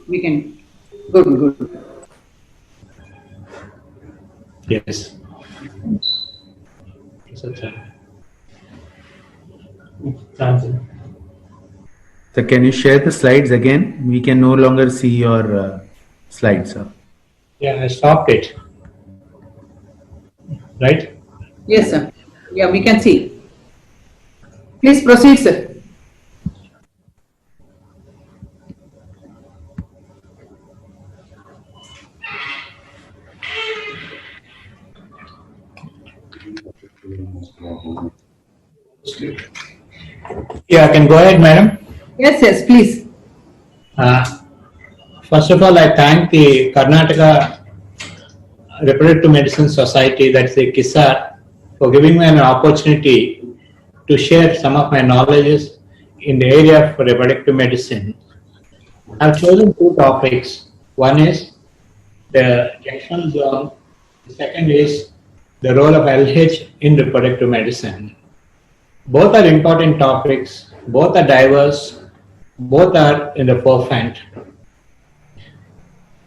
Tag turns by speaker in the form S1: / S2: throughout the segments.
S1: we can. Good.
S2: Yes.
S3: So can you share the slides again? We can no longer see your slides, sir.
S2: Yeah, I stopped it. Right?
S1: Yes, sir. Yeah, we can see. Please proceed, sir.
S2: Yeah, I can go ahead, madam.
S1: Yes, please.
S2: First of all, I thank the Karnataka Reproductive Medicine Society, that's the KISAR, for giving me an opportunity to share some of my knowledges in the area of reproductive medicine. I've chosen two topics. One is the junctional zone. The second is the role of LH in reproductive medicine. Both are important topics. Both are diverse. Both are in the forefront.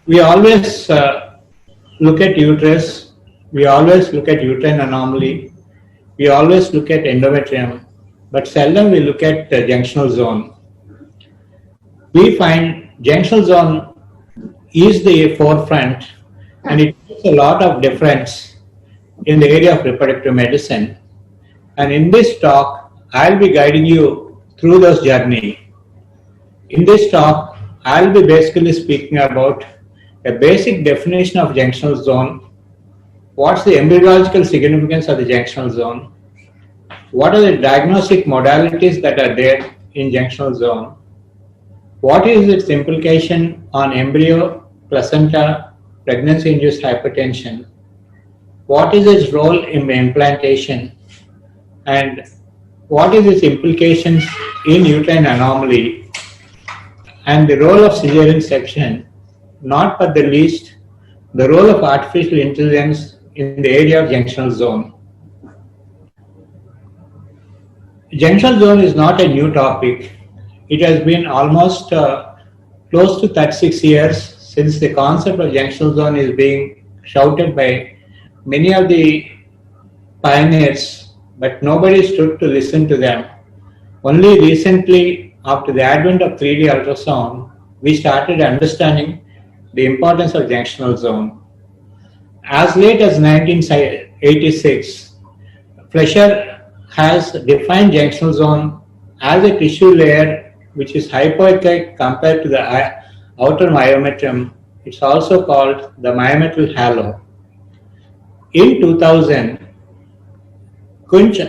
S2: We always look at uterus. We always look at uterine anomaly. We always look at endometrium, but seldom we look at the junctional zone. We find junctional zone is the forefront, and it makes a lot of difference in the area of reproductive medicine. And in this talk, I'll be guiding you through this journey. In this talk, I'll be basically speaking about a basic definition of junctional zone. What's the embryological significance of the junctional zone? What are the diagnostic modalities that are there in junctional zone? What is its implication on embryo, placenta, pregnancy-induced hypertension? What is its role in implantation? And what is its implications in uterine anomaly? And the role of cesarean section, not but the least, the role of artificial intelligence in the area of junctional zone. Junctional zone is not a new topic. It has been almost close to 36 years since the concept of junctional zone is being shouted by many of the pioneers, but nobody stood to listen to them. Only recently, after the advent of 3D ultrasound, we started understanding the importance of junctional zone. As late as 1986, Fleischer has defined junctional zone as a tissue layer which is hypoechoic compared to the outer myometrium. It's also called the myometrial halo. In 2000, Kunch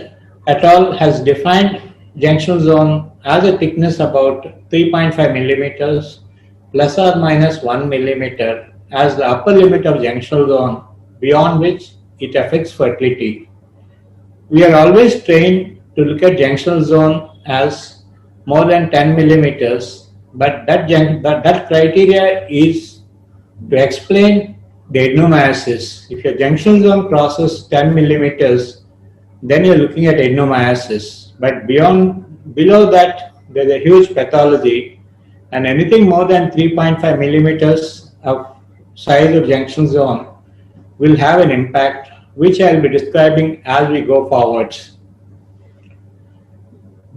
S2: et al. Has defined junctional zone as a thickness about 3.5 millimeters plus or minus 1 millimeter as the upper limit of junctional zone, beyond which it affects fertility. We are always trained to look at junctional zone as more than 10 millimeters, but that criteria is to explain the adenomyosis. If your junctional zone crosses 10 millimeters, then you're looking at adenomyosis. But below that, there's a huge pathology, and anything more than 3.5 millimeters of size of junction zone will have an impact, which I'll be describing as we go forwards.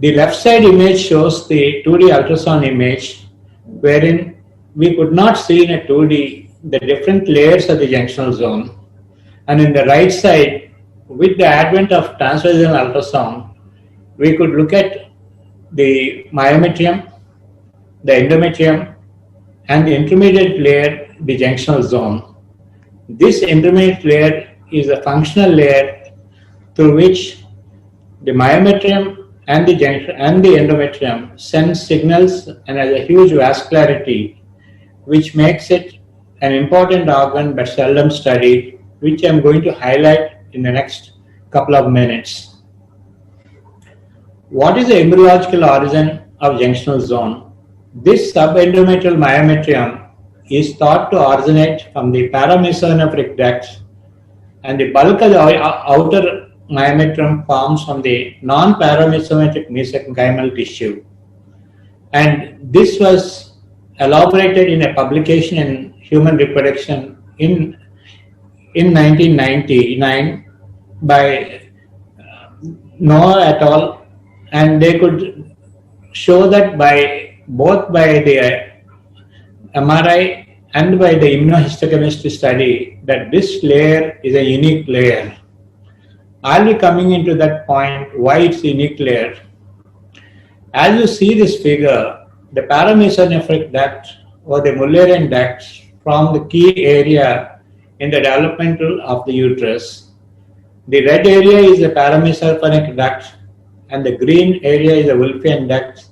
S2: The left side image shows the 2D ultrasound image, wherein we could not see in a 2D the different layers of the junctional zone. And in the right side, with the advent of transvaginal ultrasound, we could look at the myometrium, the endometrium, and the intermediate layer, the junctional zone. This intermediate layer is a functional layer through which the myometrium and the endometrium sends signals and has a huge vascularity, which makes it an important organ but seldom studied, which I'm going to highlight in the next couple of minutes. What is the embryological origin of junctional zone? This subendometrial myometrium is thought to originate from the paramesonephric ducts, and the bulk of the outer myometrium forms from the non-paramesometric mesenchymal tissue. And this was elaborated in a publication in Human Reproduction in 1999 by Noah et al., and they could show that both by the MRI and by the immunohistochemistry study that this layer is a unique layer. I'll be coming into that point why it's a unique layer. As you see this figure, the paramesonephric duct or the Mullerian ducts form the key area in the developmental of the uterus. The red area is the paramesonephric duct and the green area is the Wolffian duct,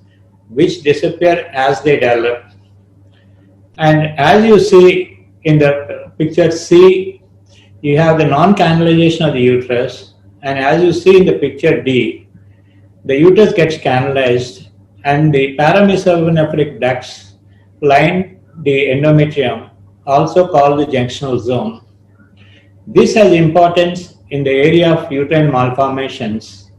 S2: which disappear as they develop. And as you see in the picture C, you have the non-canalization of the uterus, and as you see in the picture D, the uterus gets canalized and the paramesonephric ducts line the endometrium, also called the junctional zone. This has importance in the area of uterine malformations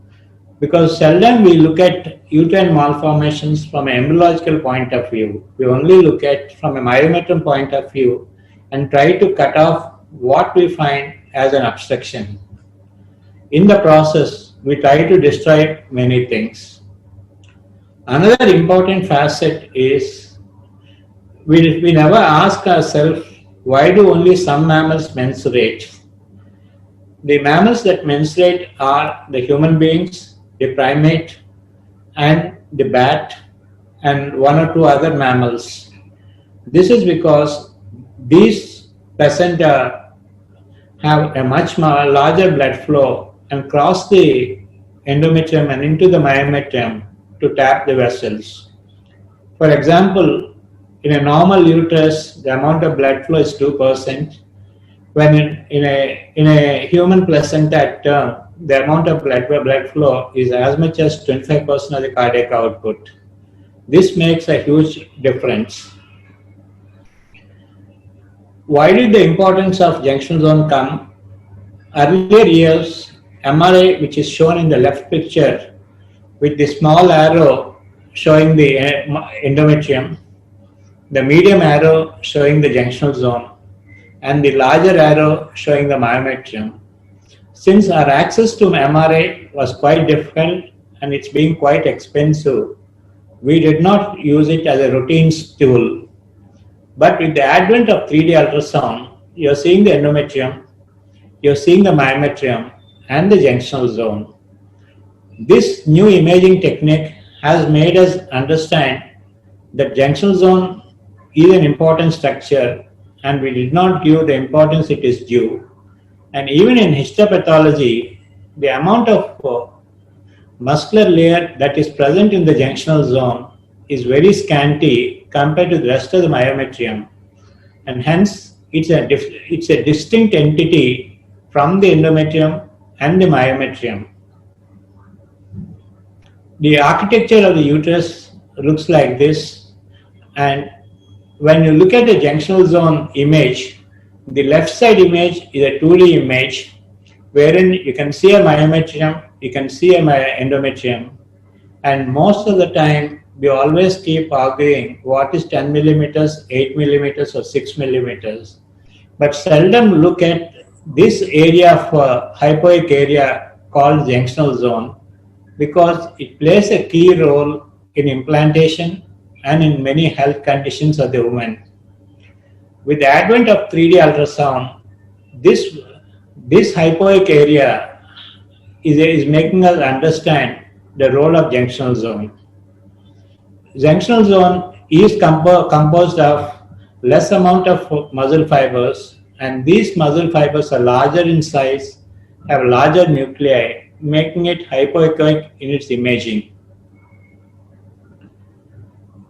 S2: because seldom we look at uterine malformations from an embryological point of view. We only look at from a myometrium point of view and try to cut off what we find as an obstruction. In the process, we try to destroy many things. Another important facet is we never ask ourselves why do only some mammals menstruate. The mammals that menstruate are the human beings, the primate, and the bat, and one or two other mammals. This is because these placenta have a much larger blood flow and cross the endometrium and into the myometrium to tap the vessels. For example, in a normal uterus, the amount of blood flow is 2%. When in a human placenta at term, the amount of blood flow is as much as 25% of the cardiac output. This makes a huge difference. Why did the importance of junctional zone come? Earlier years, MRI, which is shown in the left picture, with the small arrow showing the endometrium, the medium arrow showing the junctional zone, and the larger arrow showing the myometrium. Since our access to MRI was quite difficult and it's being quite expensive, we did not use it as a routine tool. But with the advent of 3D ultrasound, you're seeing the endometrium, you're seeing the myometrium and the junctional zone. This new imaging technique has made us understand that junctional zone is an important structure and we did not give the importance it is due. And even in histopathology, the amount of muscular layer that is present in the junctional zone is very scanty compared to the rest of the myometrium. And hence, it's a distinct entity from the endometrium and the myometrium. The architecture of the uterus looks like this, and when you look at the junctional zone image, the left side image is a 2D image wherein you can see a myometrium, you can see an endometrium, and most of the time we always keep arguing what is 10 millimeters, 8 millimeters or 6 millimeters, but seldom look at this area of hypoic area called junctional zone because it plays a key role in implantation and in many health conditions of the woman. With the advent of 3D ultrasound, this hypoic area is making us understand the role of junctional zone. Junctional zone is composed of less amount of muscle fibers, and these muscle fibers are larger in size, have larger nuclei, making it hypoechoic in its imaging.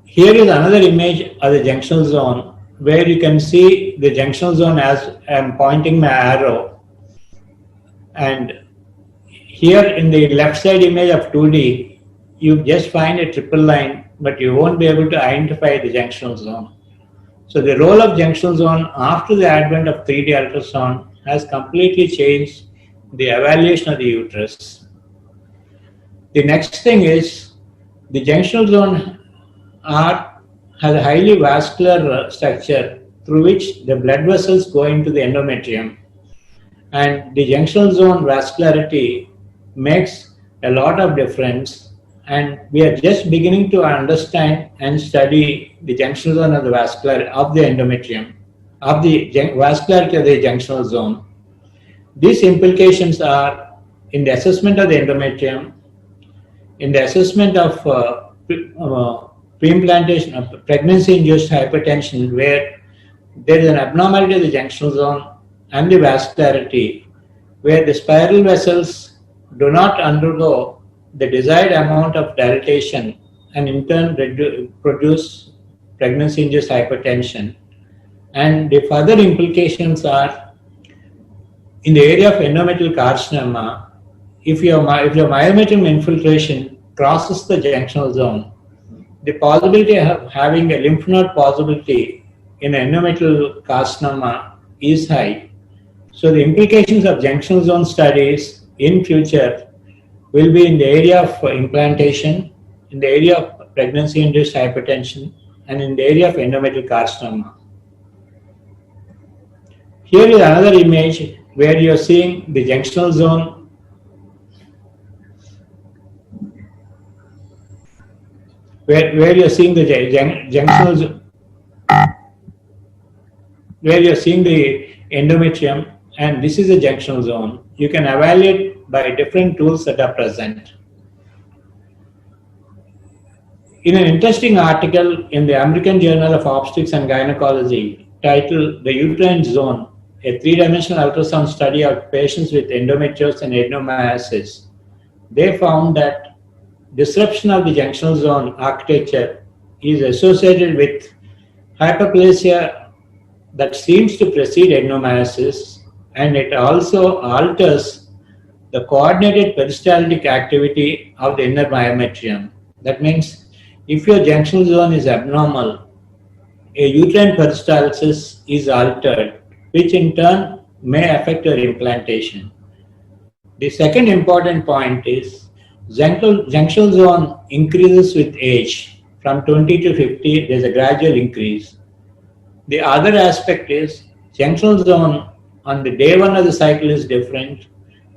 S2: Here is another image of the junctional zone where you can see the junctional zone as I am pointing my arrow. And here in the left side image of 2D, you just find a triple line, but you won't be able to identify the junctional zone. So the role of junctional zone after the advent of 3D ultrasound has completely changed the evaluation of the uterus. The next thing is the junctional zone are has a highly vascular structure through which the blood vessels go into the endometrium. And the junctional zone vascularity makes a lot of difference, and we are just beginning to understand and study the junctional zone of the vascular of the endometrium, of the vascularity of the junctional zone. These implications are in the assessment of the endometrium, in the assessment of pre-implantation of pregnancy-induced hypertension, where there is an abnormality of the junctional zone and the vascularity, where the spiral vessels do not undergo the desired amount of dilatation and in turn produce pregnancy-induced hypertension. And the further implications are in the area of endometrial carcinoma. If your myometrium infiltration crosses the junctional zone, the possibility of having a lymph node possibility in endometrial carcinoma is high. So the implications of junctional zone studies in future will be in the area of implantation, in the area of pregnancy-induced hypertension, and in the area of endometrial carcinoma. Here is another image where you are seeing the junctional zone, where you are seeing the junctional zone, where you are seeing the endometrium, and this is the junctional zone. You can evaluate by different tools that are present. In an interesting article in the American Journal of Obstetrics and Gynecology titled "The Uterine Zone: A Three-Dimensional Ultrasound Study of Patients with Endometriosis and Adenomyosis," they found that disruption of the junctional zone architecture is associated with hyperplasia that seems to precede adenomyosis, and it also alters the coordinated peristaltic activity of the inner myometrium. That means if your junctional zone is abnormal, a uterine peristalsis is altered, which in turn may affect your implantation. The second important point is junctional zone increases with age. From 20 to 50, there's a gradual increase. The other aspect is junctional zone on the day 1 of the cycle is different,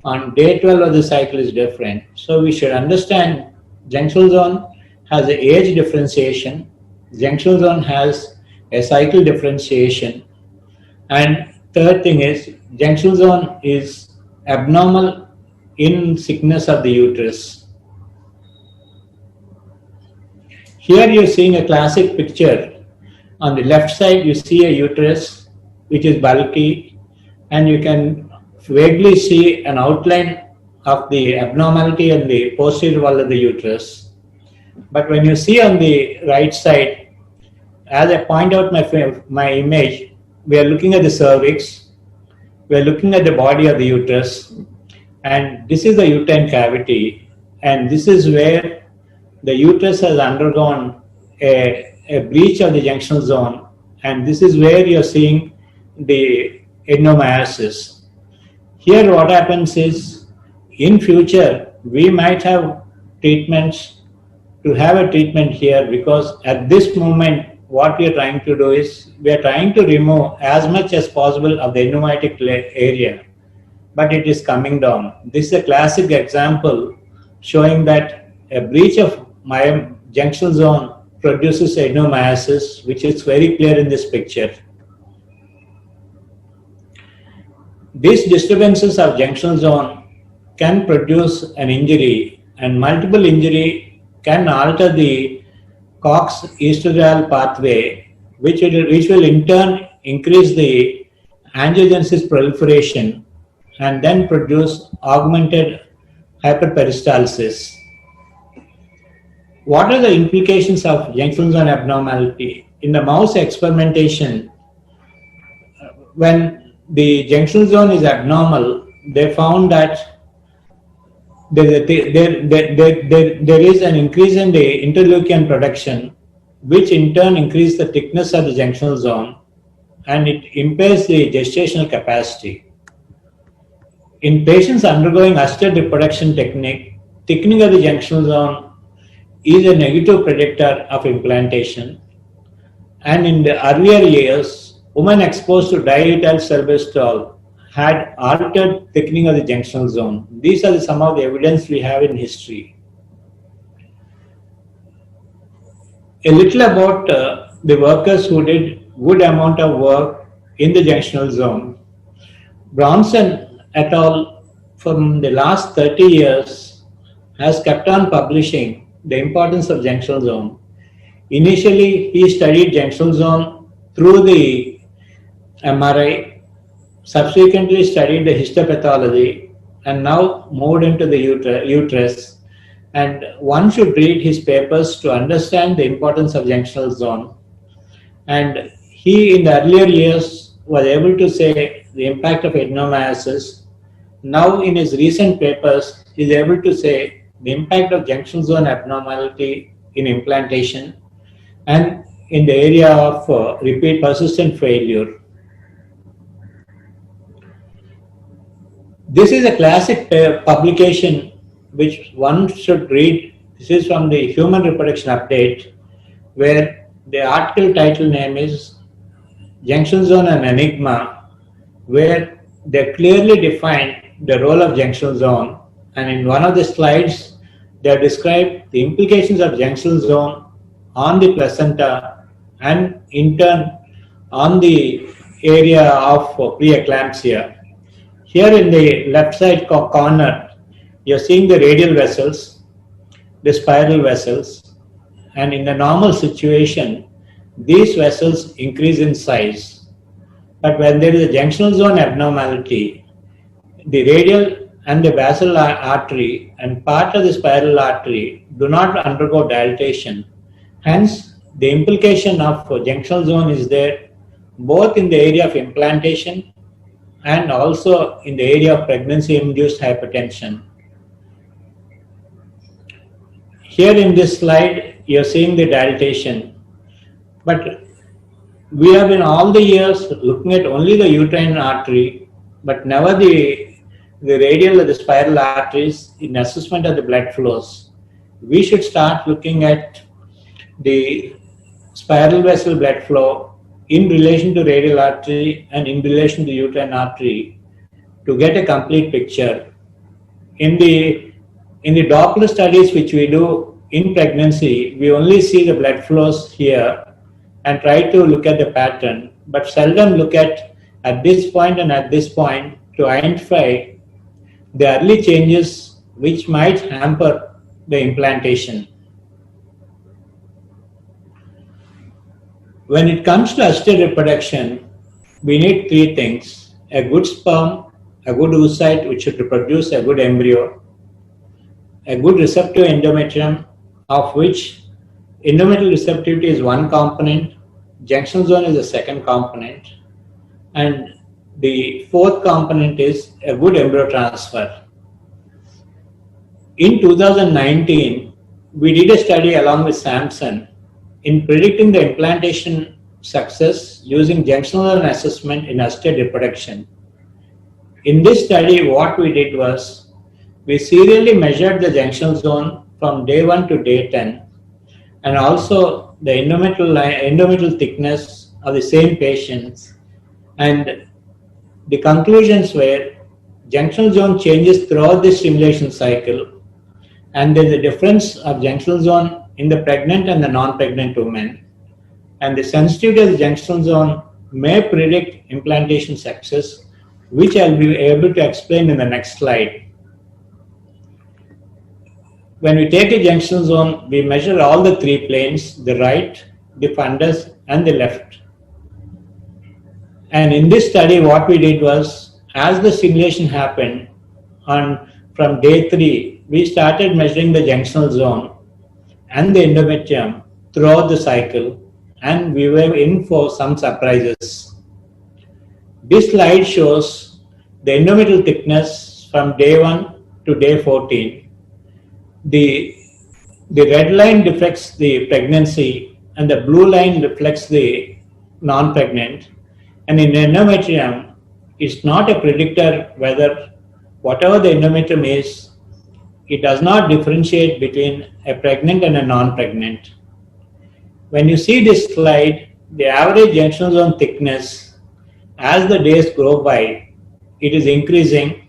S2: on day 12 of the cycle is different. So we should understand junctional zone has an age differentiation, junctional zone has a cycle differentiation, and third thing is junctional zone is abnormal in thickness of the uterus. Here you're seeing a classic picture. On the left side you see a uterus which is bulky, and you can vaguely see an outline of the abnormality in the posterior wall of the uterus. But when you see on the right side, as I point out my image, we are looking at the cervix, we are looking at the body of the uterus, and this is the uterine cavity, and this is where the uterus has undergone a breach of the junctional zone, and this is where you are seeing the adenomyosis. Here what happens is, in future we might have treatments to have a treatment here, because at this moment what we are trying to do is we are trying to remove as much as possible of the endomyotic area, but it is coming down. This is a classic example showing that a breach of my junctional zone produces adenomyosis, which is very clear in this picture. These disturbances of junctional zone can produce an injury, and multiple injury can alter the COX estradiol pathway, which will in turn increase the angiogenesis proliferation and then produce augmented hyperperistalsis. What are the implications of junctional zone abnormality? In the mouse experimentation, when the junctional zone is abnormal, they found that there is an increase in the interleukin production, which in turn increases the thickness of the junctional zone, and it impairs the gestational capacity. In patients undergoing assisted reproduction technique, thickening of the junctional zone is a negative predictor of implantation. And in the earlier years, women exposed to diethylstilbestrol had altered thickening of the junctional zone. These are some of the evidence we have in history. A little about the workers who did good amount of work in the junctional zone. Bronson et al. From the last 30 years has kept on publishing the importance of junctional zone. Initially, he studied junctional zone through the MRI, subsequently studied the histopathology, and now moved into the uterus. And one should read his papers to understand the importance of junctional zone. And he, in the earlier years, was able to say the impact of adenomyosis. Now, in his recent papers, he is able to say the impact of junctional zone abnormality in implantation and in the area of repeat persistent failure. This is a classic publication which one should read. This is from the Human Reproduction Update, where the article title name is Junctional Zone and Enigma, where they clearly define the role of junctional zone, and in one of the slides they have described the implications of junctional zone on the placenta and in turn on the area of preeclampsia. Here in the left side corner, you are seeing the radial vessels, the spiral vessels, and in the normal situation, these vessels increase in size. But when there is a junctional zone abnormality, the radial and the basal artery and part of the spiral artery do not undergo dilatation. Hence, the implication of junctional zone is there both in the area of implantation and also in the area of pregnancy-induced hypertension. Here in this slide, you are seeing the dilatation, but we have been all the years looking at only the uterine artery, but never the radial or the spiral arteries in assessment of the blood flows. We should start looking at the spiral vessel blood flow in relation to radial artery and in relation to uterine artery to get a complete picture. In the Doppler studies which we do in pregnancy, we only see the blood flows here and try to look at the pattern, but seldom look at this point and at this point to identify the early changes which might hamper the implantation. When it comes to assisted reproduction, we need three things: a good sperm, a good oocyte which should reproduce a good embryo, a good receptive endometrium, of which endometrial receptivity is one component, junctional zone is the second component, and the fourth component is a good embryo transfer. In 2019, we did a study along with Samson in predicting the implantation success using junctional zone assessment in assisted reproduction. In this study, what we did was we serially measured the junctional zone from day 1 to day 10 and also the endometrial thickness of the same patients, and the conclusions were junctional zone changes throughout the stimulation cycle, and there is a difference of junctional zone in the pregnant and the non-pregnant women, and the sensitivity of the junctional zone may predict implantation success, which I'll be able to explain in the next slide. When we take a junctional zone, we measure all the three planes, the right, the fundus, and the left. And in this study, what we did was, as the stimulation happened, from day 3, we started measuring the junctional zone and the endometrium throughout the cycle, and we were in for some surprises. This slide shows the endometrial thickness from day 1 to day 14. The red line reflects the pregnancy and the blue line reflects the non-pregnant. And in endometrium, it's not a predictor whether whatever the endometrium is, it does not differentiate between a pregnant and a non-pregnant. When you see this slide, the average junctional zone thickness, as the days go by, it is increasing.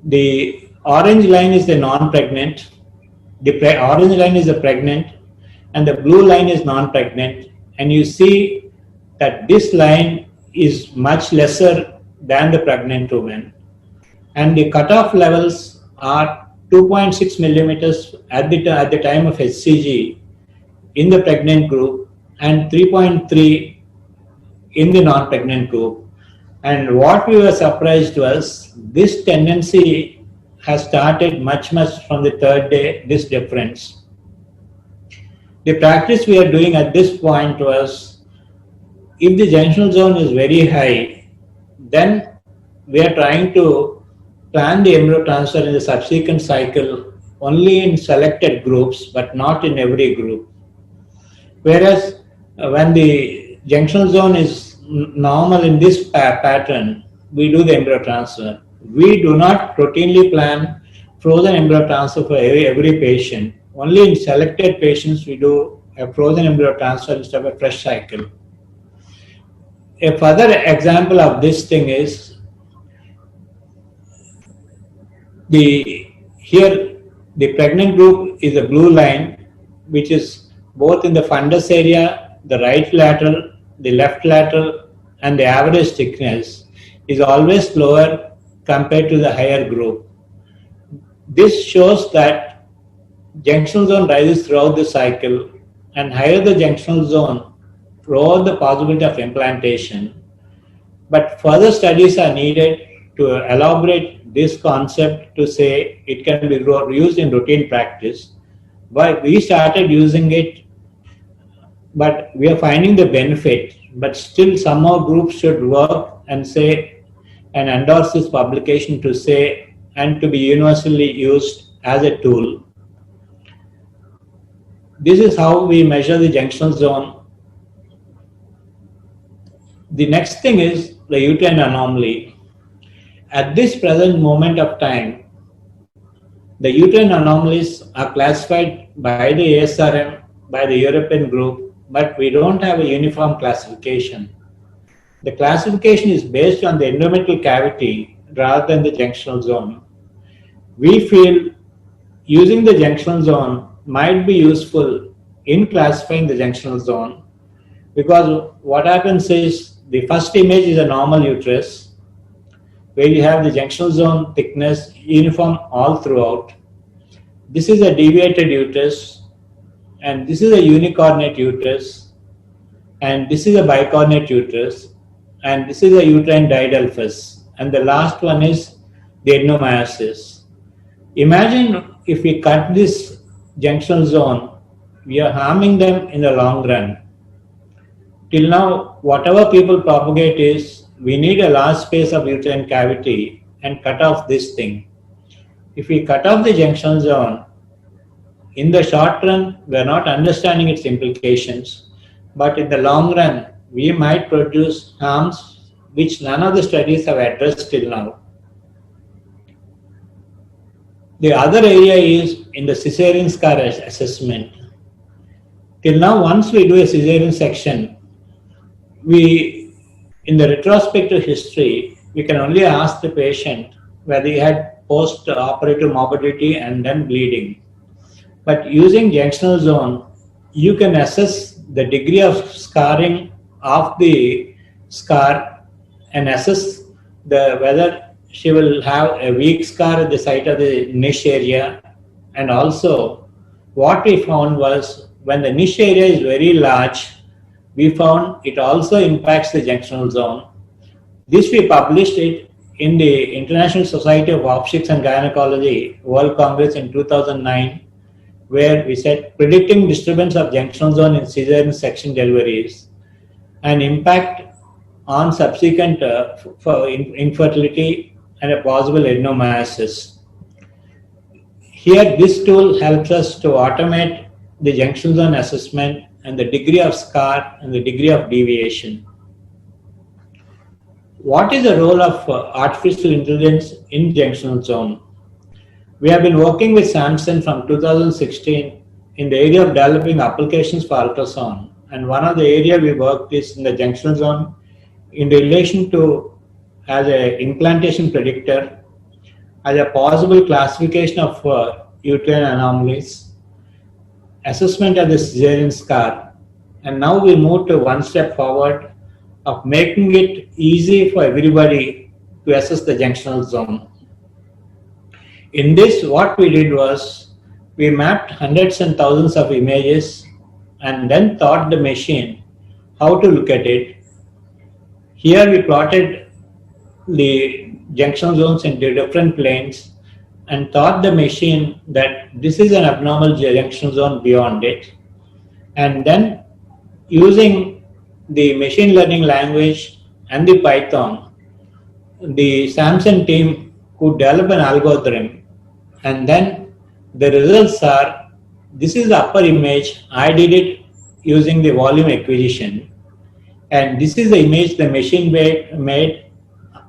S2: The orange line is the non-pregnant, the orange line is the pregnant, and the blue line is non-pregnant. And you see that this line is much lesser than the pregnant woman. And the cutoff levels are 2.6 millimeters at the time of HCG in the pregnant group and 3.3 in the non-pregnant group. And what we were surprised was this tendency has started much from the third day, this difference. The practice we are doing at this point was, if the junctional zone is very high, then we are trying to plan the embryo transfer in the subsequent cycle only in selected groups, but not in every group. Whereas when the junctional zone is normal in this pattern, we do the embryo transfer. We do not routinely plan frozen embryo transfer for every patient. Only in selected patients we do a frozen embryo transfer instead of a fresh cycle. A further example of this thing is here the pregnant group is a blue line, which is both in the fundus area, the right lateral, the left lateral, and the average thickness is always lower compared to the higher group. This shows that junctional zone rises throughout the cycle, and higher the junctional zone, lower the possibility of implantation. But further studies are needed to elaborate this concept to say it can be used in routine practice. But we started using it, but we are finding the benefit. But still, some more groups should work and say and endorse this publication to say and to be universally used as a tool. This is how we measure the junctional zone. The next thing is the uterine anomaly. At this present moment of time, the uterine anomalies are classified by the ASRM, by the European group, but we don't have a uniform classification. The classification is based on the endometrial cavity rather than the junctional zone. We feel using the junctional zone might be useful in classifying the junctional zone, because what happens is the first image is a normal uterus where you have the junctional zone thickness uniform all throughout. This is a deviated uterus, and this is a unicornate uterus, and this is a bicornate uterus, and this is a uterine diadelphus, and the last one is the adenomyosis. Imagine if we cut this junctional zone, we are harming them in the long run. Till now, whatever people propagate is, we need a large space of uterine cavity and cut off this thing. If we cut off the junctional zone, in the short run, we are not understanding its implications, but in the long run, we might produce harms which none of the studies have addressed till now. The other area is in the cesarean scar assessment. Till now, once we do a cesarean section, in the retrospective history, we can only ask the patient whether he had post-operative morbidity and then bleeding. But using junctional zone, you can assess the degree of scarring of the scar and assess whether she will have a weak scar at the site of the niche area. And also, what we found was when the niche area is very large, we found it also impacts the junctional zone. This we published it in the International Society of Obstetrics and Gynecology World Congress in 2009, where we said predicting disturbance of junctional zone in cesarean section deliveries and impact on subsequent infertility and a possible adenomyosis. Here, this tool helps us to automate the junctional zone assessment and the degree of scar and the degree of deviation. What is the role of artificial intelligence in junctional zone? We have been working with Samsung from 2016 in the area of developing applications for ultrasound. and one of the area we worked is in the junctional zone in relation to as a implantation predictor, as a possible classification of uterine anomalies, assessment of the cesarean scar, and now we move to one step forward of making it easy for everybody to assess the junctional zone. In this, what we did was we mapped hundreds and thousands of images and then taught the machine how to look at it. Here we plotted the junction zones into different planes and taught the machine that this is an abnormal junction zone beyond it. And then using the machine learning language and the Python, the Samson team could develop an algorithm, and then the results are, this is the upper image. I did it using the volume acquisition, and this is the image the machine made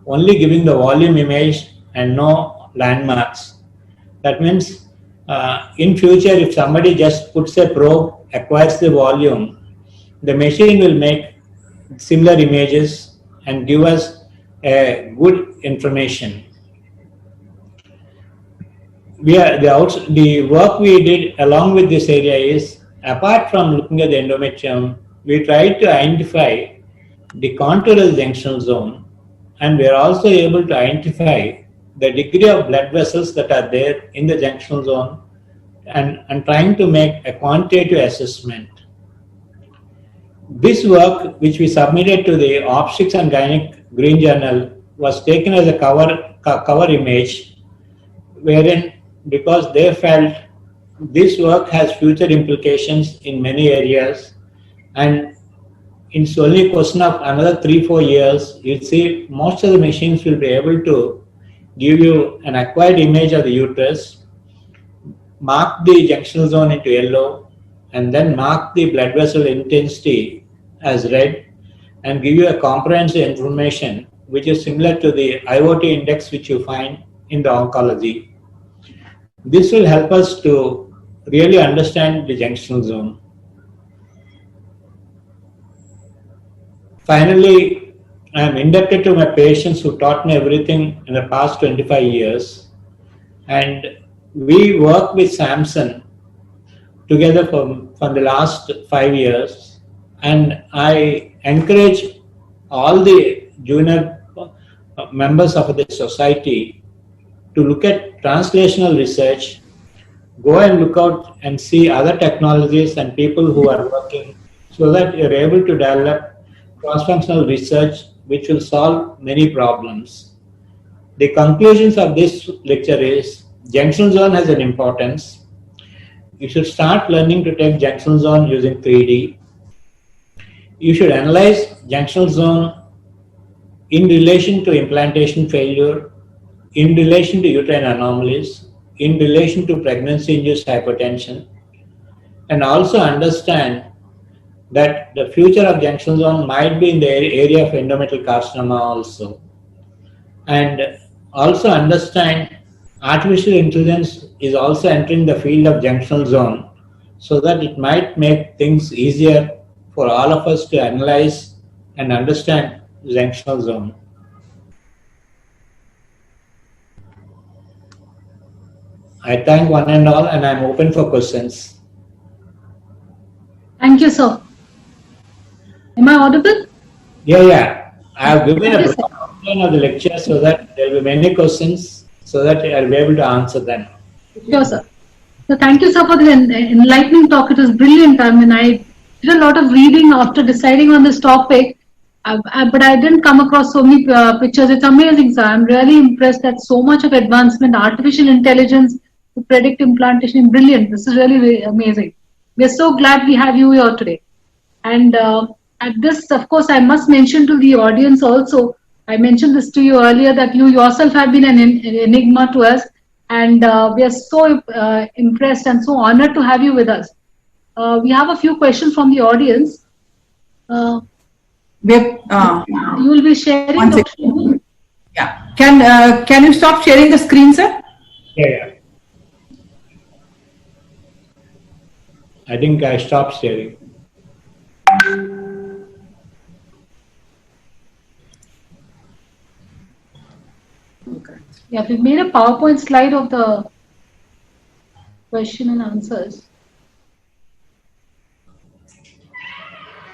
S2: only giving the volume image and no landmarks. That means in future, if somebody just puts a probe, acquires the volume, the machine will make similar images and give us a good information. The work we did along with this area is, apart from looking at the endometrium, we tried to identify the contour of the junctional zone, and we are also able to identify the degree of blood vessels that are there in the junctional zone, and trying to make a quantitative assessment. This work, which we submitted to the Obstetrics and Gynec Green Journal, was taken as a cover image, wherein, because they felt this work has future implications in many areas, and it's only a question of another 3-4 years, you'll see most of the machines will be able to give you an acquired image of the uterus, mark the junctional zone into yellow, and then mark the blood vessel intensity as red, and give you a comprehensive information which is similar to the IoT index which you find in the oncology. This will help us to really understand the junctional zone. Finally, I am indebted to my patients who taught me everything in the past 25 years. And we work with Samson together from the last 5 years. And I encourage all the junior members of the society to look at translational research, go and look out and see other technologies and people who are working, so that you're able to develop cross-functional research which will solve many problems. The conclusions of this lecture is, junctional zone has an importance. You should start learning to take junctional zone using 3D. You should analyze junctional zone in relation to implantation failure, in relation to uterine anomalies, in relation to pregnancy-induced hypertension, and also understand that the future of junctional zone might be in the area of endometrial carcinoma also. And also understand artificial intelligence is also entering the field of junctional zone, so that it might make things easier for all of us to analyze and understand the junctional zone. I thank one and all, and I'm open for questions.
S4: Thank you, sir. Am I audible?
S2: Yeah. I have given a broad outline of the lecture so that there will be many questions, so that I'll be able to answer them.
S4: Sure, sir. So thank you, sir, for the enlightening talk. It was brilliant. I mean, I did a lot of reading after deciding on this topic, but I didn't come across so many pictures. It's amazing, sir. I'm really impressed that so much of advancement, artificial intelligence to predict implantation. Brilliant. This is really, really amazing. We're so glad we have you here today. And at this, of course, I must mention to the audience also, I mentioned this to you earlier, that you yourself have been an enigma to us, and we are so impressed and so honored to have you with us. We have a few questions from the audience. You will be sharing.
S1: One second. Yeah. Can you stop sharing the screen, sir?
S2: Yeah. I think I stopped sharing.
S1: Okay.
S4: Yeah, we made a PowerPoint slide of the question and answers.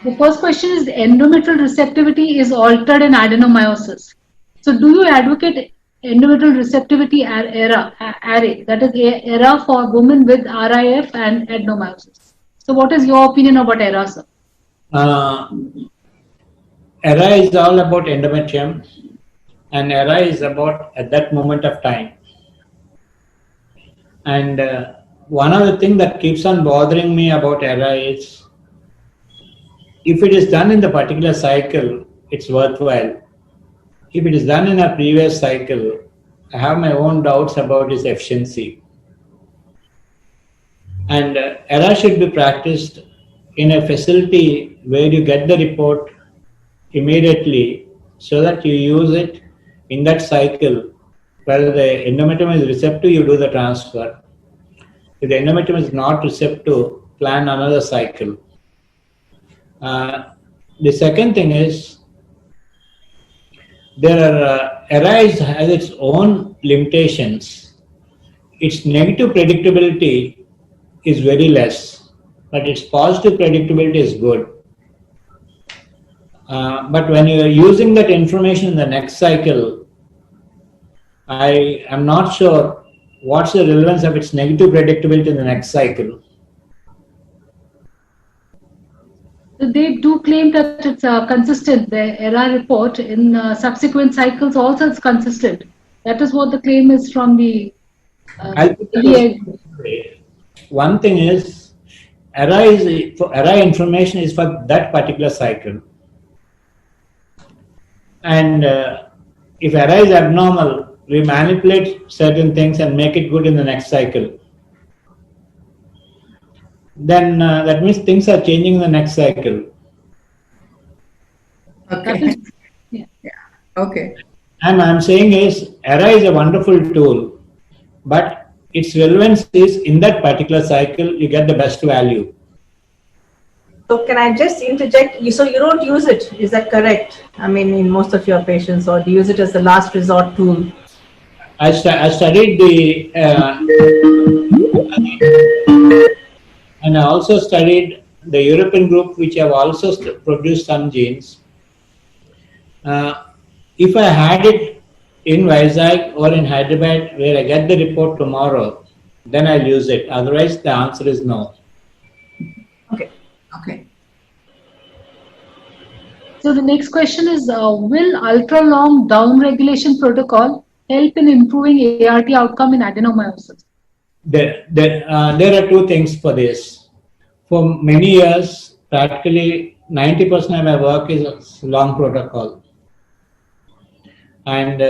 S4: The first question is, endometrial receptivity is altered in adenomyosis. So do you advocate endometrial receptivity array, that is ERA for women with RIF and adenomyosis? So what is your opinion about ERA, sir?
S2: ERA is all about endometrium, and ERA is about at that moment of time. And one of the things that keeps on bothering me about ERA is, if it is done in the particular cycle, it's worthwhile. If it is done in a previous cycle, I have my own doubts about its efficiency. And ERA should be practiced in a facility where you get the report immediately so that you use it in that cycle. Whether the endometrium is receptive, you do the transfer. If the endometrium is not receptive, plan another cycle. The second thing is, there are ERA has its own limitations. Its negative predictability is very less, but its positive predictability is good. But when you are using that information in the next cycle, I am not sure what's the relevance of its negative predictability in the next cycle.
S4: They do claim that it's consistent. The ERA report in subsequent cycles also is consistent. That is what the claim is from the.
S2: One thing is, ERA information is for that particular cycle, and if ERA is abnormal, we manipulate certain things and make it good in the next cycle. Then that means things are changing in the next cycle.
S1: Okay.
S4: Yeah.
S1: Okay.
S2: And I'm saying is, ERA is a wonderful tool, but its relevance is in that particular cycle, you get the best value.
S5: So can I just interject? So you don't use it, is that correct? I mean, in most of your patients, or do you use it as the last resort tool?
S2: I studied the and I also studied the European group, which have also produced some genes. If I had it in Vizag or in Hyderabad, where I get the report tomorrow, then I'll use it. Otherwise, the answer is no.
S5: Okay.
S1: Okay.
S4: So the next question is, will ultra-long down-regulation protocol help in improving ART outcome in adenomyosis?
S2: There are two things for this. For many years, practically 90% of my work is long protocol. And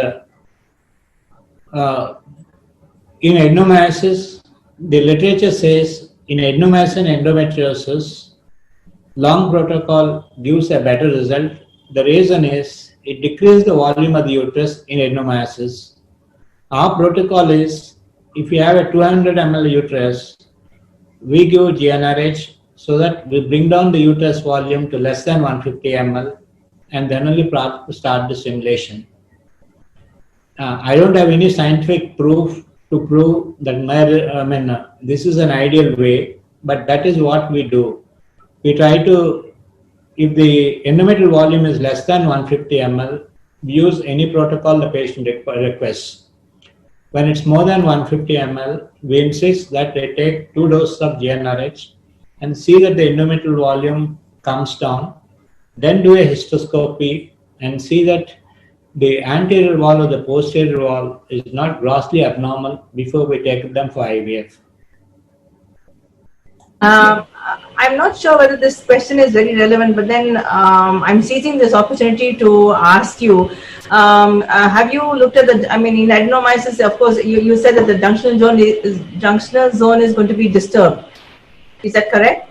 S2: in adenomyosis, the literature says in adenomyosis and endometriosis, long protocol gives a better result. The reason is it decreases the volume of the uterus in adenomyosis. Our protocol is, if you have a 200 ml uterus, we give GnRH so that we bring down the uterus volume to less than 150 ml and then only start the stimulation. I don't have any scientific proof to prove that this is an ideal way, but that is what we do. We try to, if the endometrial volume is less than 150 ml, we use any protocol the patient requests. When it's more than 150 ml, we insist that they take 2 doses of GnRH and see that the endometrial volume comes down. Then do a histoscopy and see that the anterior wall or the posterior wall is not grossly abnormal before we take them for IVF.
S5: I'm not sure whether this question is very relevant, but then I'm seizing this opportunity to ask you, have you looked at the, in adenomyosis, of course, you said that the junctional zone is going to be disturbed. Is that correct?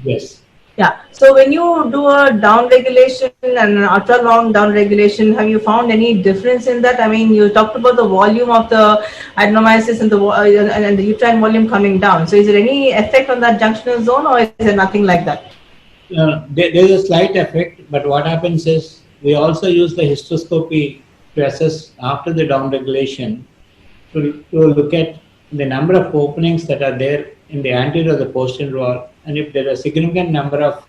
S2: Yes.
S5: Yeah. So when you do a down regulation and an ultra long down regulation, have you found any difference in that? You talked about the volume of the adenomyosis and the uterine volume coming down. So is there any effect on that junctional zone, or is there nothing like that?
S2: There is a slight effect, but what happens is we also use the histoscopy to assess after the downregulation to look at the number of openings that are there in the anterior or the posterior wall, and if there are a significant number of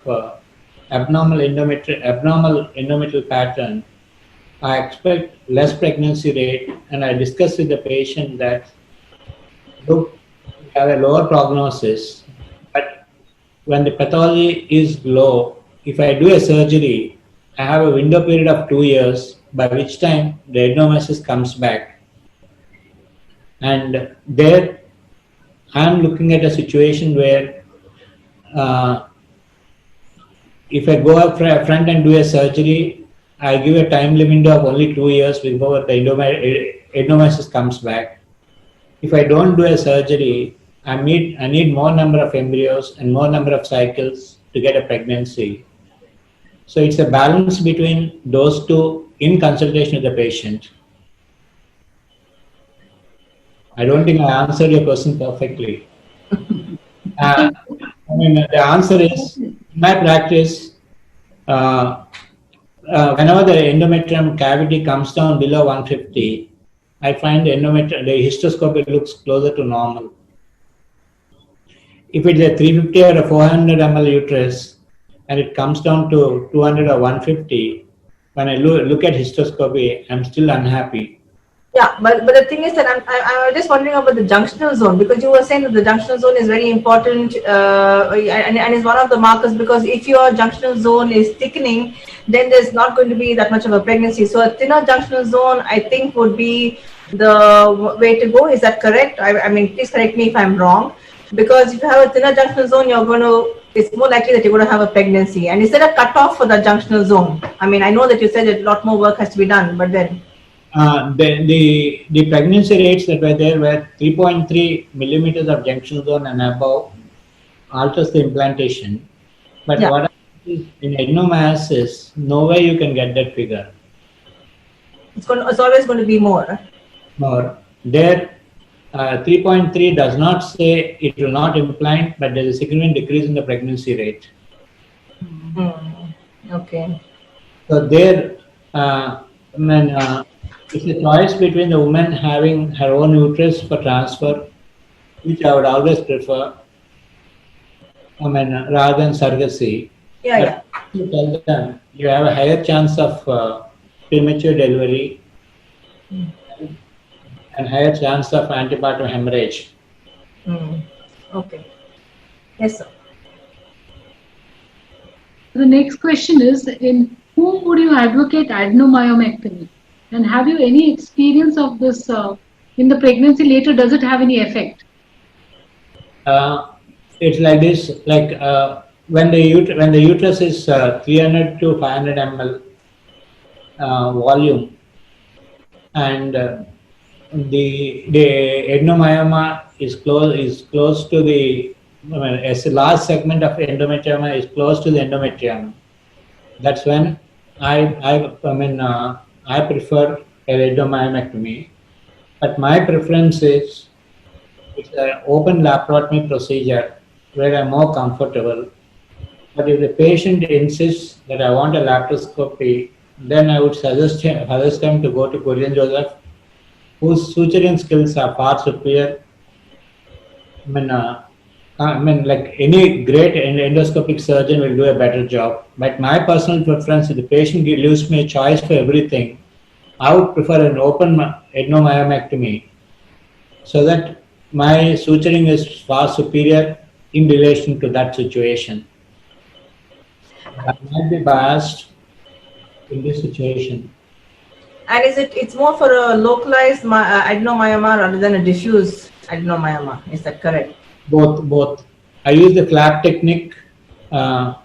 S2: abnormal endometrial pattern, I expect less pregnancy rate, and I discuss with the patient that look, we have a lower prognosis, but when the pathology is low, if I do a surgery, I have a window period of 2 years, by which time the adenomyosis comes back. And there, I'm looking at a situation where if I go up front and do a surgery, I give a time limit of only 2 years before the adenomyosis comes back. If I don't do a surgery, I need more number of embryos and more number of cycles to get a pregnancy. So it's a balance between those two in consultation with the patient. I don't think I answered your question perfectly. I mean, the answer is, in my practice, whenever the endometrium cavity comes down below 150, I find the histoscopy looks closer to normal. If it's a 350 or a 400 ml uterus and it comes down to 200 or 150, when I look at histoscopy, I'm still unhappy.
S5: Yeah, but the thing is that I'm just wondering about the junctional zone, because you were saying that the junctional zone is very important and is one of the markers, because if your junctional zone is thickening, then there's not going to be that much of a pregnancy. So a thinner junctional zone, I think, would be the way to go. Is that correct? I mean, please correct me if I'm wrong. Because if you have a thinner junctional zone, it's more likely that you're going to have a pregnancy. And is there a cutoff for the junctional zone? I mean, I know that you said that a lot more work has to be done, but then...
S2: The pregnancy rates that were there were 3.3 millimeters of junctional zone and above alters the implantation. But what happens is in adenomyosis, no way you can get that figure.
S5: It's always going to be more.
S2: More. There, 3.3 does not say it will not implant, but there is a significant decrease in the pregnancy rate.
S5: Okay.
S2: So there, it's a choice between the woman having her own uterus for transfer, which I would always prefer, rather than surrogacy.
S5: Yeah.
S2: You tell them you have a higher chance of premature delivery and higher chance of antepartum hemorrhage.
S5: Okay. Yes, sir.
S4: The next question is, in whom would you advocate adenomyomectomy? And have you any experience of this in the pregnancy later? Does it have any effect?
S2: It's like this, like when the uterus is 300 to 500 ml volume, and the adenomyoma is close to the, a large segment of endometrium is close to the endometrium. That's when I prefer a adenomyomectomy, but my preference is it's an open laparotomy procedure where I'm more comfortable. But if the patient insists that I want a laparoscopy, then I would suggest them to go to Kurian Joseph, whose suturing skills are far superior. Like any great endoscopic surgeon will do a better job. But my personal preference, if the patient leaves me a choice for everything, I would prefer an open adenomyomectomy, so that my suturing is far superior in relation to that situation. I might be biased in this situation.
S5: And it's more for a localized adenomyoma rather than a diffuse adenomyoma? Is that correct?
S2: Both. I use the flap technique, the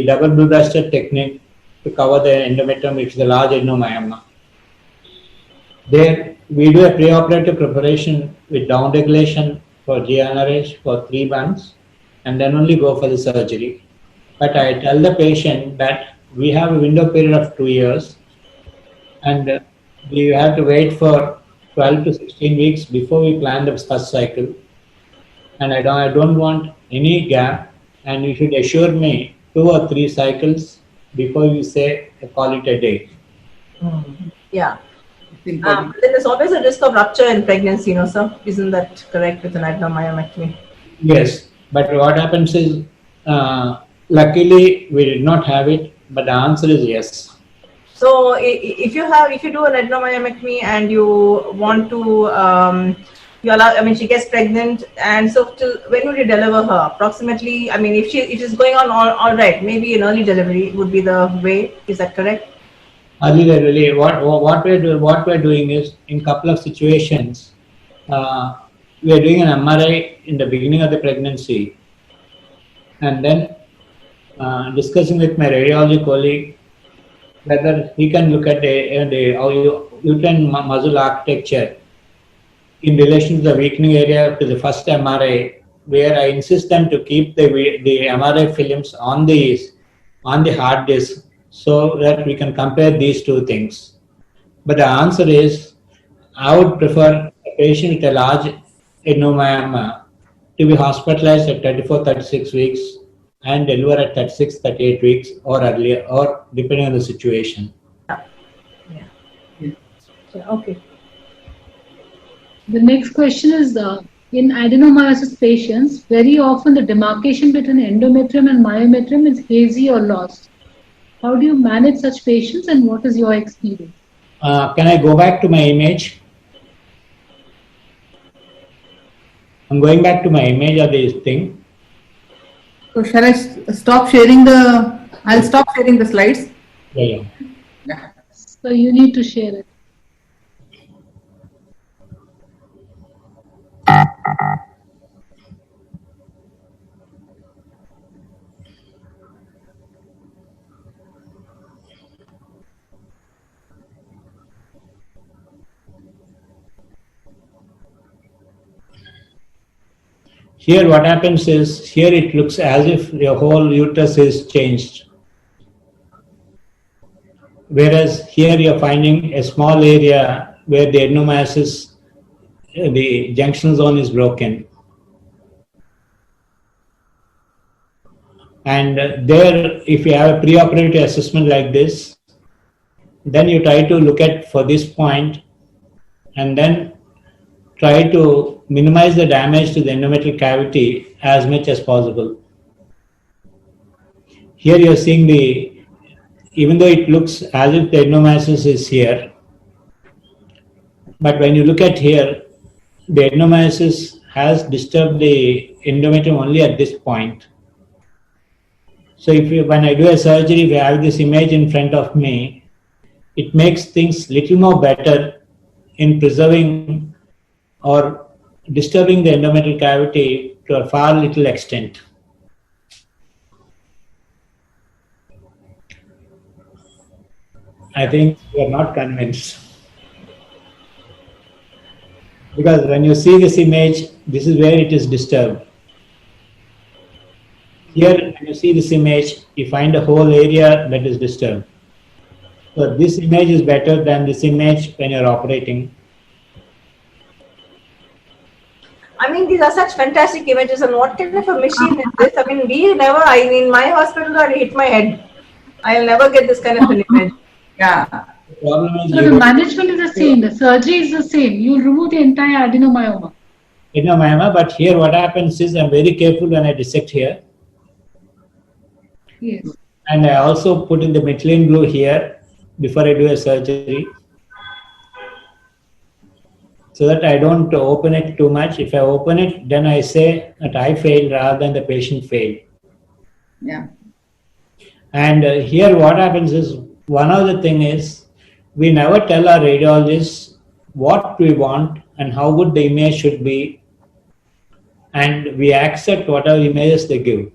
S2: double blue-breasted technique to cover the endometrium, which is the large adenomyoma. There, we do a preoperative preparation with downregulation for GnRH for 3 months, and then only go for the surgery. But I tell the patient that we have a window period of 2 years, and we have to wait for 12 to 16 weeks before we plan the first cycle. And I don't want any gap, and you should assure me 2 or 3 cycles before we say call it a day.
S5: Yeah.
S1: It's important.
S5: Then there's always a risk of rupture in pregnancy, sir. Isn't that correct with an adenomyomectomy?
S2: Yes, but what happens is, luckily we did not have it, but the answer is yes.
S5: So if you do an adenomyomectomy and you want to, she gets pregnant, and so when would you deliver her? Approximately, if she's going on all right, maybe an early delivery would be the way. Is that correct?
S2: Early delivery. What we're doing is, in couple of situations, we are doing an MRI in the beginning of the pregnancy, and then discussing with my radiology colleague whether he can look at the uterine muscle architecture in relation to the weakening area to the first MRI, where I insist them to keep the MRI films on the hard disk so that we can compare these two things. But the answer is, I would prefer a patient with a large adenomyoma to be hospitalized at 34-36 weeks and deliver at 36-38 weeks or earlier, or depending on the situation.
S5: Okay.
S4: The next question is, in adenomyosis patients, very often the demarcation between endometrium and myometrium is hazy or lost. How do you manage such patients, and what is your experience?
S2: Can I go back to my image? I'm going back to my image of this thing.
S1: So shall I stop sharing I'll stop sharing the slides.
S2: Yeah.
S4: So you need to share it.
S2: Here what happens is, here it looks as if your whole uterus is changed. Whereas here you're finding a small area where the adenomyosis, the junction zone is broken. And there, if you have a preoperative assessment like this, then you try to look at for this point and then try to minimize the damage to the endometrial cavity as much as possible. Here you are seeing even though it looks as if the adenomyosis is here, but when you look at here, the adenomyosis has disturbed the endometrium only at this point. So when I do a surgery, if I have this image in front of me, it makes things little more better in preserving or disturbing the endometrial cavity to a far little extent. I think you are not convinced. Because when you see this image, this is where it is disturbed. Here, when you see this image, you find a whole area that is disturbed. So this image is better than this image when you're operating.
S5: These are such fantastic images, and what kind of a machine is this? In my hospital, I hit my head. I'll never get this kind of an image.
S1: Yeah.
S2: The problem is
S4: So the management is the same, the surgery is the same. You remove the entire adenomyoma.
S2: Adenomyoma, but here what happens is I'm very careful when I dissect here.
S4: Yes.
S2: And I also put in the methylene blue here before I do a surgery, so that I don't open it too much. If I open it, then I say that I failed rather than the patient failed.
S1: Yeah.
S2: And here what happens is, one other thing is, we never tell our radiologists what we want and how good the image should be, and we accept whatever images they give.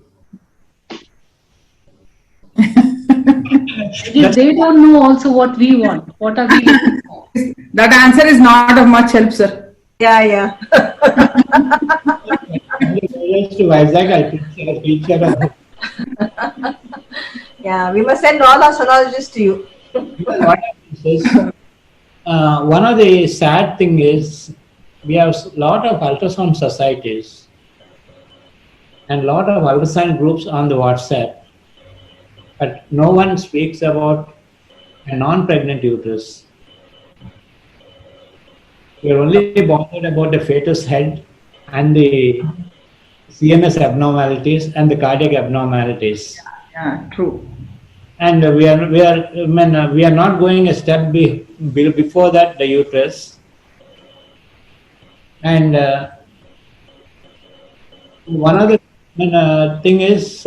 S4: They don't know also what we want. What are we looking for?
S1: That answer is not of much help, sir.
S5: Yeah. Yeah, we must send all our sonologists to you.
S2: What happens is, one of the sad thing is, we have a lot of ultrasound societies and a lot of ultrasound groups on the WhatsApp. but no one speaks about a non-pregnant uterus. We are only bothered about the fetus head and the CNS abnormalities and the cardiac abnormalities.
S1: Yeah, true.
S2: And we are not going a step before that, the uterus. And one other thing is,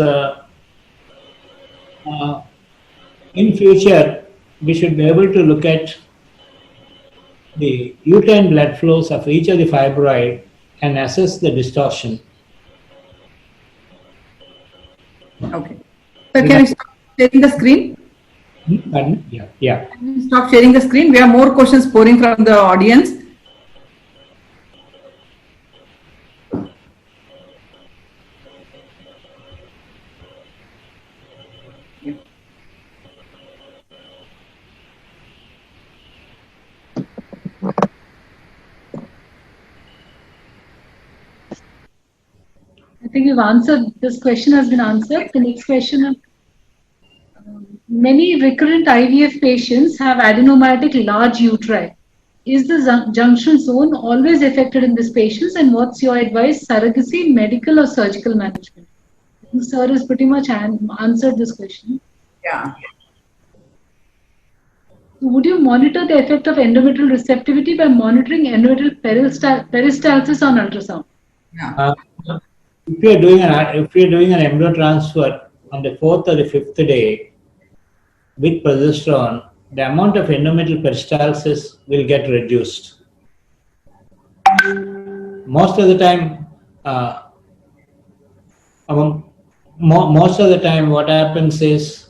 S2: in future, we should be able to look at the uterine blood flows of each of the fibroid and assess the distortion.
S1: Okay. So can you stop sharing the screen?
S2: Pardon? Yeah.
S1: Can you stop sharing the screen? We have more questions pouring from the audience.
S4: I think you've answered, this question has been answered. The next question, many recurrent IVF patients have adenomyotic large uteri. Is the junction zone always affected in these patients, and what's your advice, surrogacy, medical or surgical management? I think sir has pretty much answered this question.
S1: Yeah.
S4: Would you monitor the effect of endometrial receptivity by monitoring endometrial peristalsis on ultrasound?
S1: Yeah.
S2: If you are doing an embryo transfer on the 4th or the 5th day with progesterone, the amount of endometrial peristalsis will get reduced. Most of the time, what happens is,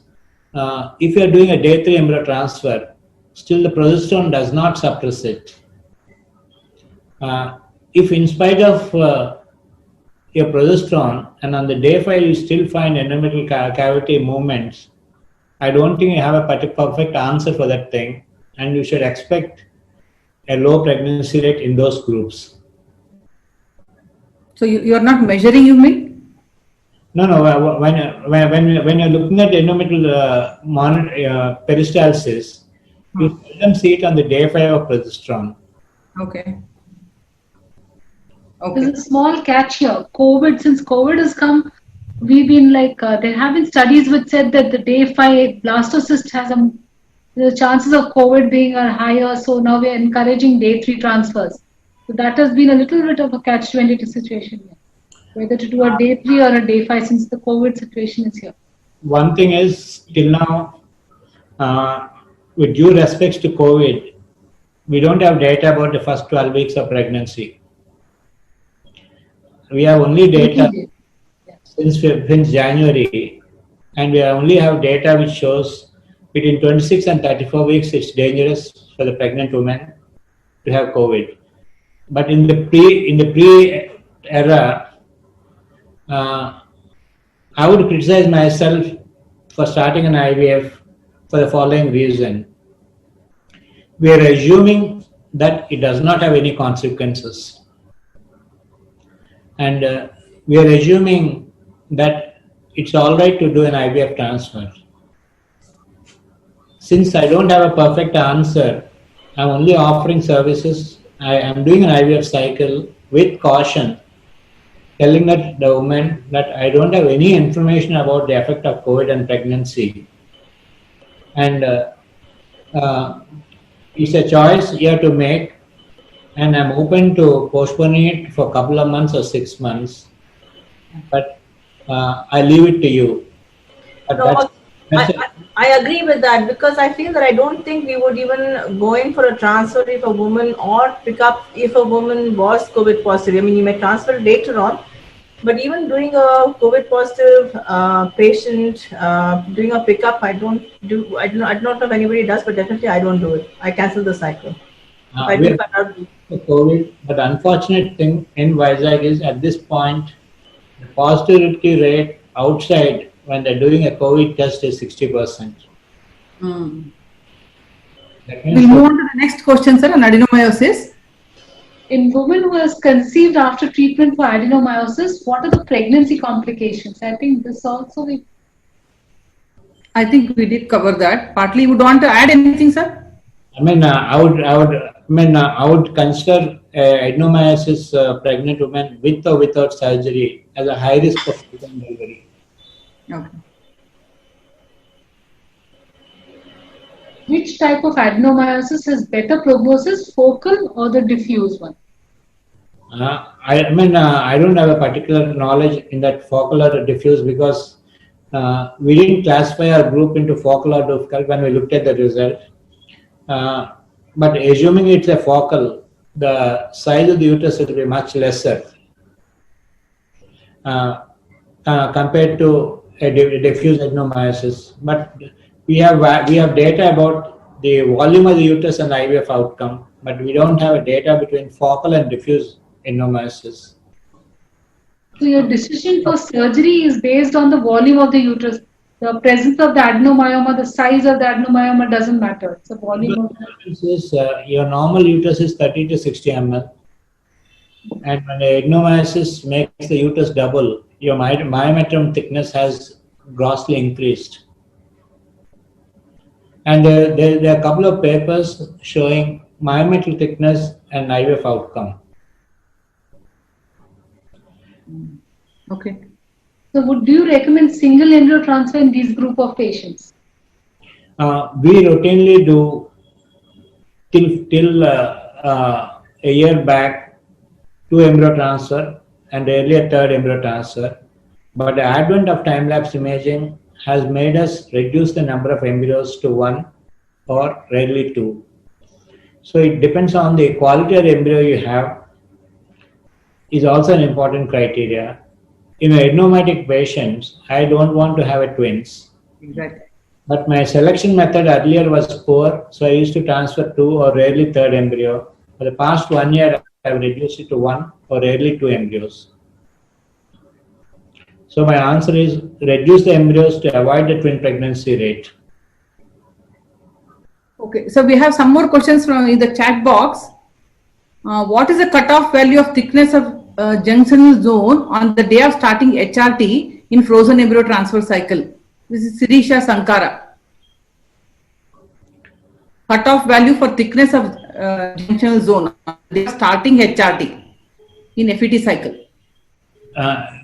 S2: if you are doing a day 3 embryo transfer, still the progesterone does not suppress it. If in spite of your progesterone and on the day 5 you still find endometrial cavity movements, I don't think you have a perfect answer for that thing, and you should expect a low pregnancy rate in those groups.
S1: So you are not measuring, you mean?
S2: No. When you're looking at endometrial peristalsis, you seldom see it on the day 5 of progesterone.
S1: Okay.
S4: There's a small catch here. Since COVID has come, we've been like, there have been studies which said that the day 5 blastocyst has the chances of COVID being are higher. So now we are encouraging day 3 transfers. So that has been a little bit of a catch-22 situation here. Whether to do a day 3 or a day 5 since the COVID situation is here.
S2: One thing is, till now, with due respects to COVID, we don't have data about the first 12 weeks of pregnancy. We have only data since January, and we only have data which shows between 26 and 34 weeks it's dangerous for the pregnant woman to have COVID. But in the pre era, I would criticize myself for starting an IVF for the following reason. We are assuming that it does not have any consequences. And we are assuming that it's all right to do an IVF transfer. Since I don't have a perfect answer, I'm only offering services. I am doing an IVF cycle with caution, telling the woman that I don't have any information about the effect of COVID and pregnancy. And it's a choice you have to make, and I'm open to postponing it for a couple of months or 6 months. But I leave it to you. But
S5: I agree with that, because I feel that I don't think we would even go in for a transfer if a woman, or pick up if a woman was COVID positive. I mean, you may transfer later on, but even doing a COVID positive patient, doing a pickup, I don't know if anybody does, but definitely I don't do it. I cancel the cycle.
S2: COVID, but unfortunate thing in Vizag is at this point, the positivity rate outside when they're doing a COVID test is 60%.
S1: We'll move on to the next question, sir, on adenomyosis.
S4: In women who has conceived after treatment for adenomyosis, what are the pregnancy complications? I think this also
S1: I think we did cover that. Partly, would want to add anything, sir?
S2: I would consider adenomyosis pregnant women with or without surgery as a high risk of full-term delivery.
S1: Okay.
S4: Which type of adenomyosis has better prognosis, focal or the diffuse one?
S2: I don't have a particular knowledge in that focal or diffuse because we didn't classify our group into focal or diffuse when we looked at the result. But assuming it's a focal, the size of the uterus will be much lesser compared to a diffuse adenomyosis. But we have data about the volume of the uterus and IVF outcome, but we don't have a data between focal and diffuse adenomyosis.
S4: So your decision for surgery is based on the volume of the uterus. The presence of the adenomyoma, the size of the adenomyoma doesn't matter. It's the volume of the
S2: your normal uterus is 30 to 60 ml. And when the adenomyosis makes the uterus double, your myometrium thickness has grossly increased. And there are a couple of papers showing myometrial thickness and IVF outcome.
S1: Okay.
S4: So do you recommend single embryo transfer in these group of patients?
S2: We routinely do till a year back 2 embryo transfer and earlier 3rd embryo transfer. But the advent of time-lapse imaging has made us reduce the number of embryos to 1 or rarely 2. So it depends on the quality of the embryo you have is also an important criteria. In adenomyotic patients, I don't want to have a twins.
S1: Exactly.
S2: But my selection method earlier was poor, so I used to transfer 2 or rarely 3rd embryo. For the past 1 year, I have reduced it to 1 or rarely 2 embryos. So my answer is reduce the embryos to avoid the twin pregnancy rate.
S1: Okay, so we have some more questions from in the chat box. What is the cutoff value of thickness of junctional zone on the day of starting HRT in frozen embryo transfer cycle? This is Sirisha Sankara. Cutoff value for thickness of junctional zone on the day of starting HRT in FET cycle.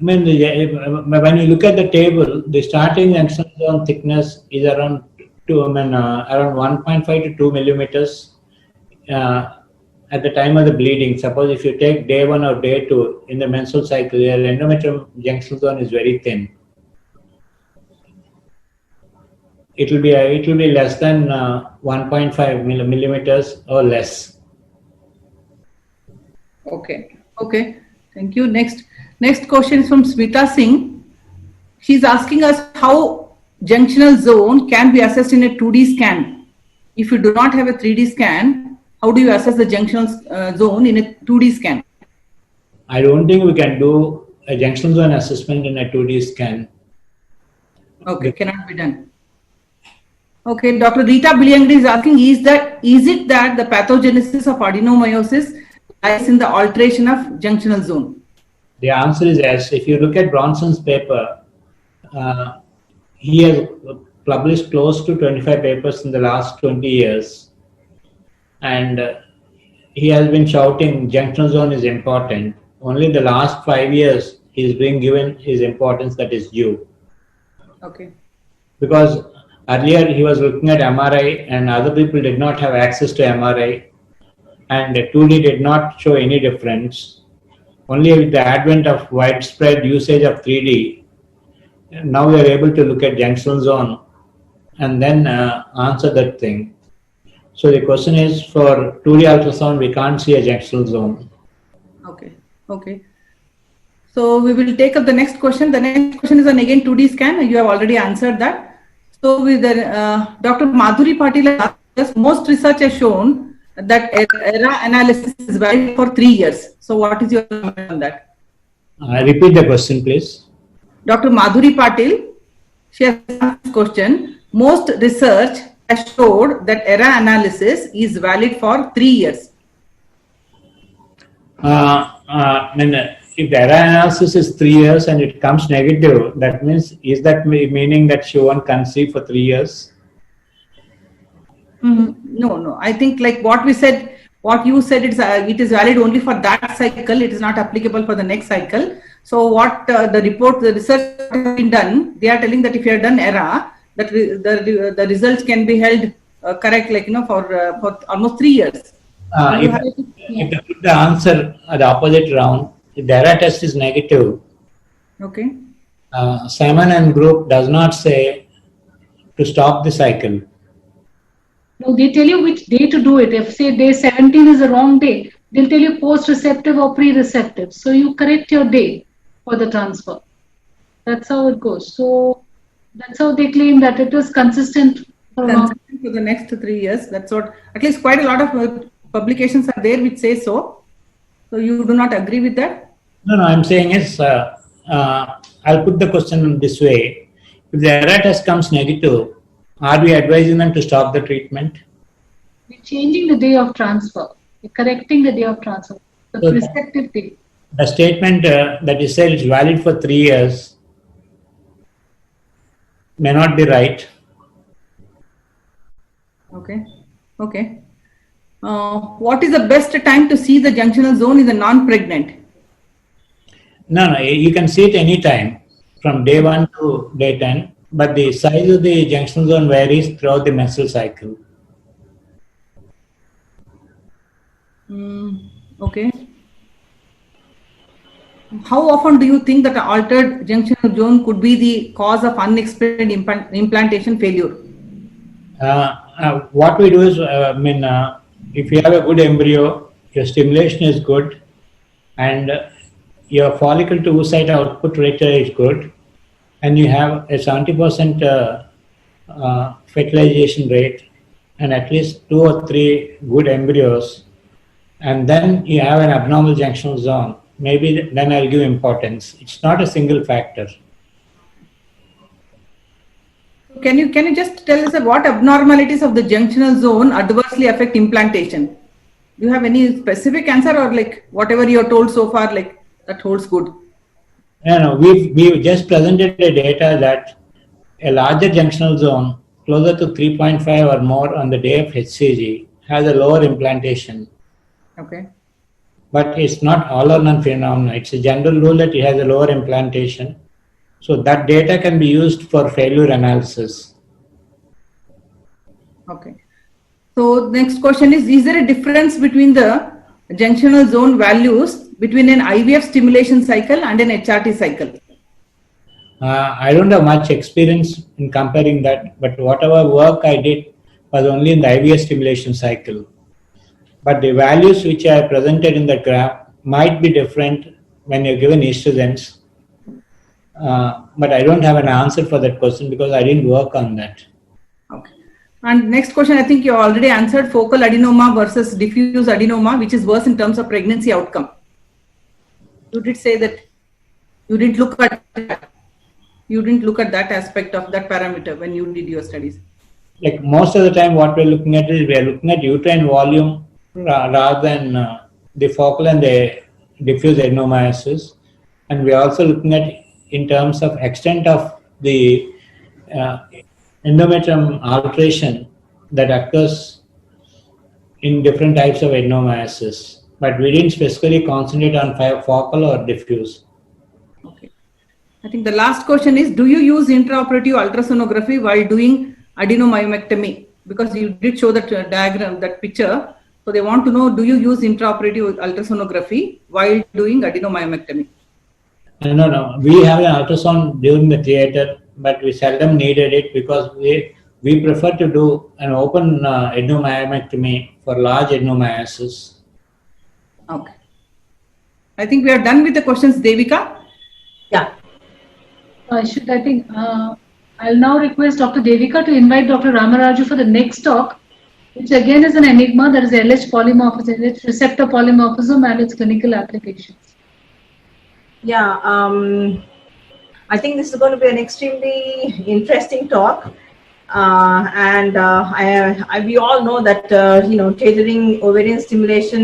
S2: When you look at the table, the starting junctional zone thickness is around around 1.5 to 2 millimeters at the time of the bleeding. Suppose if you take day 1 or day 2 in the menstrual cycle, your endometrium junctional zone is very thin. It will be less than 1.5 millimeters or less.
S1: Okay. Okay. Thank you. Next question is from Smita Singh. She's asking us how junctional zone can be assessed in a 2D scan. If you do not have a 3D scan, how do you assess the junctional zone in a 2D scan?
S2: I don't think we can do a junctional zone assessment in a 2D scan.
S1: Okay, cannot be done. Okay, Dr. Rita Biliangdi is asking, is it that the pathogenesis of adenomyosis lies in the alteration of junctional zone?
S2: The answer is yes. If you look at Bronson's paper, he has published close to 25 papers in the last 20 years. And he has been shouting junctional zone is important. Only in the last 5 years, he's been given his importance that is due.
S1: Okay.
S2: Because earlier he was looking at MRI and other people did not have access to MRI. And 2D did not show any difference. Only with the advent of widespread usage of 3D, now we are able to look at junctional zone and then answer that thing. So the question is, for 2D ultrasound, we can't see a junctional zone.
S1: Okay. Okay. So we will take up the next question. The next question is on again 2D scan. You have already answered that. So with the Dr. Madhuri Patil, most research has shown that ERA analysis is valid for 3 years. So what is your comment on that?
S2: Repeat the question, please.
S1: Dr. Madhuri Patil, she has asked this question. Most research has showed that ERA analysis is valid for 3 years.
S2: if the error analysis is 3 years and it comes negative, that means, is that meaning that she won't conceive for 3 years?
S1: No. I think like what we said, what you said, it is valid only for that cycle. It is not applicable for the next cycle. So what the research has been done, they are telling that if you have done error, that the results can be held correct, like, for almost 3 years.
S2: If they put the answer at the opposite round, if the error test is negative,
S1: Okay.
S2: Simon and group does not say to stop the cycle.
S4: No, they tell you which day to do it. If say day 17 is the wrong day, they'll tell you post-receptive or pre-receptive. So you correct your day for the transfer. That's how it goes. So that's how they claim that it is consistent for
S1: the next 3 years. That's what, at least quite a lot of publications are there which say so. So you do not agree with that?
S2: No, I'm saying is, I'll put the question this way. If the error test comes negative, are we advising them to stop the treatment?
S4: We're changing the day of transfer. We're correcting the day of transfer. The
S2: So
S4: receptive day.
S2: the statement that you said is valid for 3 years may not be right.
S1: Okay. What is the best time to see the junctional zone in the non-pregnant?
S2: No, you can see it anytime from day 1 to day 10, but the size of the junctional zone varies throughout the menstrual cycle.
S1: Okay. How often do you think that an altered junctional zone could be the cause of unexplained implantation failure?
S2: What we do is, if you have a good embryo, your stimulation is good, and your follicle to oocyte output ratio is good, and you have a 70% fertilization rate, and at least 2 or 3 good embryos, and then you have an abnormal junctional zone, maybe then I'll give importance. It's not a single factor.
S1: Can you just tell us what abnormalities of the junctional zone adversely affect implantation? Do you have any specific answer, or like whatever you're told so far, like that holds good?
S2: No, we've just presented the data that a larger junctional zone, closer to 3.5 or more on the day of HCG, has a lower implantation.
S1: Okay.
S2: But it's not all or none phenomenon. It's a general rule that it has a lower implantation. So that data can be used for failure analysis.
S1: Okay. So next question is there a difference between the junctional zone values between an IVF stimulation cycle and an HRT cycle?
S2: I don't have much experience in comparing that, but whatever work I did was only in the IVF stimulation cycle. But the values which I presented in the graph might be different when you're given estrogens. But I don't have an answer for that question because I didn't work on that.
S1: Okay. And next question, I think you already answered: focal adenoma versus diffuse adenoma, which is worse in terms of pregnancy outcome. You did say that you didn't look at that aspect of that parameter when you did your studies.
S2: Like most of the time, what we're looking at is we're looking at uterine volume rather than the focal and the diffuse adenomyosis, and we're also looking at in terms of extent of the endometrium alteration that occurs in different types of adenomyosis, but we didn't specifically concentrate on focal or diffuse.
S1: Okay. I think the last question is: do you use intraoperative ultrasonography while doing adenomyomectomy? Because you did show that diagram, that picture. So they want to know: do you use intraoperative ultrasonography while doing adenomyomectomy?
S2: No. We have an ultrasound during the theater, but we seldom needed it because we prefer to do an open adenomyomectomy for large adenomyosis.
S1: Okay. I think we are done with the questions, Devika.
S5: Yeah.
S4: I'll now request Dr. Devika to invite Dr. Ramaraju for the next talk, which again is an enigma, that is LH polymorphism, LH receptor polymorphism and its clinical applications.
S5: Yeah, I think this is going to be an extremely interesting talk. We all know that, tailoring ovarian stimulation